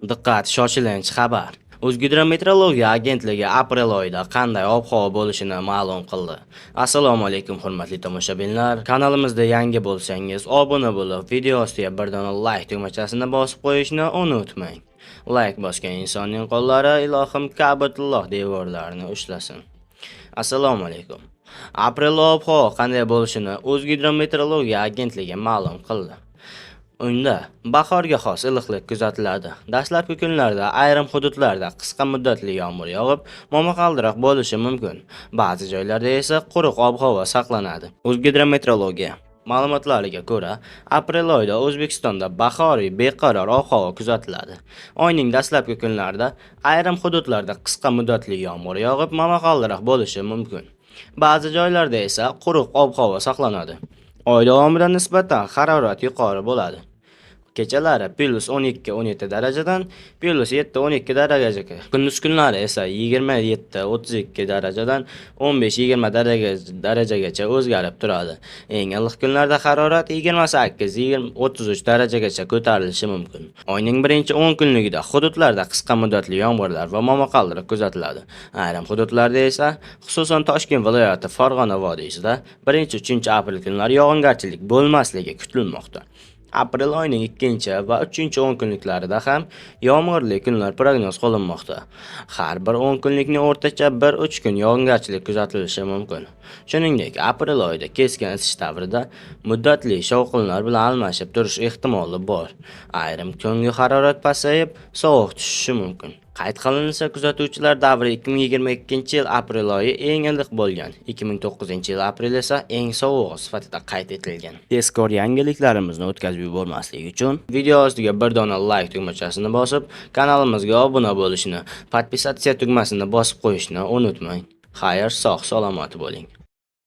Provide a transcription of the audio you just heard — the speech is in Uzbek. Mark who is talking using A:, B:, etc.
A: Diqqat, shoshilinch xabar. O'zgidrometeorologiya agentligi aprel oyida qanday ob-havo bo'lishini ma'lum qildi. Assalomu alaykum hurmatli tomoshabinlar. Kanalimizda yangi bo'lsangiz, obuna bo'lib, video ostiga bir dona like tugmachasini bosib qo'yishni unutmang. Like bosgan insonning qo'llari ilohim Ka'batulloh devorlarini ushlasin. Assalomu alaykum. Aprel ob-havo qanday bo'lishini O'zgidrometeorologiya agentligi ma'lum qildi. Unda bahorga xos iliqlik kuzatiladi. Dastlabki kunlarda ayrim hududlarda qisqa muddatli yomg'ir yog'ib, momaqaldiroq bo'lishi mumkin. Ba'zi joylarda esa quruq ob-havo saqlanadi. O'zgidrometeorologiya ma'lumotlariga ko'ra, aprel oyida O'zbekistonda bahoriy beqaror ob-havo kuzatiladi. Oyning dastlabki kunlarida ayrim hududlarda qisqa muddatli yomg'ir yog'ib, momaqaldiroq bo'lishi mumkin. Ba'zi joylarda esa quruq ob-havo saqlanadi. Oy davomida nisbatan harorat yuqori bo'ladi. Kechalari +12-17 darajadan +7-12 darajaga, kunduz kunlari esa 27-32 darajadan 15-20 darajagacha o'zgarib turadi. Eng iliq kunlarda harorat 28-33 darajagacha ko'tarilishi mumkin. Oyning birinchi 10 kunligida hududlarda qisqa muddatli yomg'irlar va momaqaldiroq kuzatiladi. Ayrim hududlarda esa, xususan Toshkent viloyati Farg'ona vodiysida 1-3 aprel kunlari yog'ingarchilik bo'lmasligi kutilmoqda. Aprel oyining 2 va 3-10 kunliklarida ham yomg'irli kunlar prognoz qilinmoqda. Har bir 10 kunlikning o'rtacha 1-3 kun yog'ingarchilik kuzatilishi mumkin. Shuningdek, aprel oyida keskin isish davrida muddatli shovqinlar bilan almashib turish ehtimoli bor. Ayrim kungi harorat pasayib, sovuq tushishi mumkin. Qayd qilinsa, kuzatuvchilar davri 2022-yil aprel oyi eng iliq bo'lgan, 2009-yil aprel esa eng sovug'i sifatida qayd etilgan. Tezkor yangiliklarimizni o'tkazib yubormaslik uchun video ostiga bir dona like tugmachasini bosib, kanalimizga obuna bo'lishni, podpisatsiya tugmasini bosib qo'yishni unutmang. Xayr, sog' salomat bo'ling.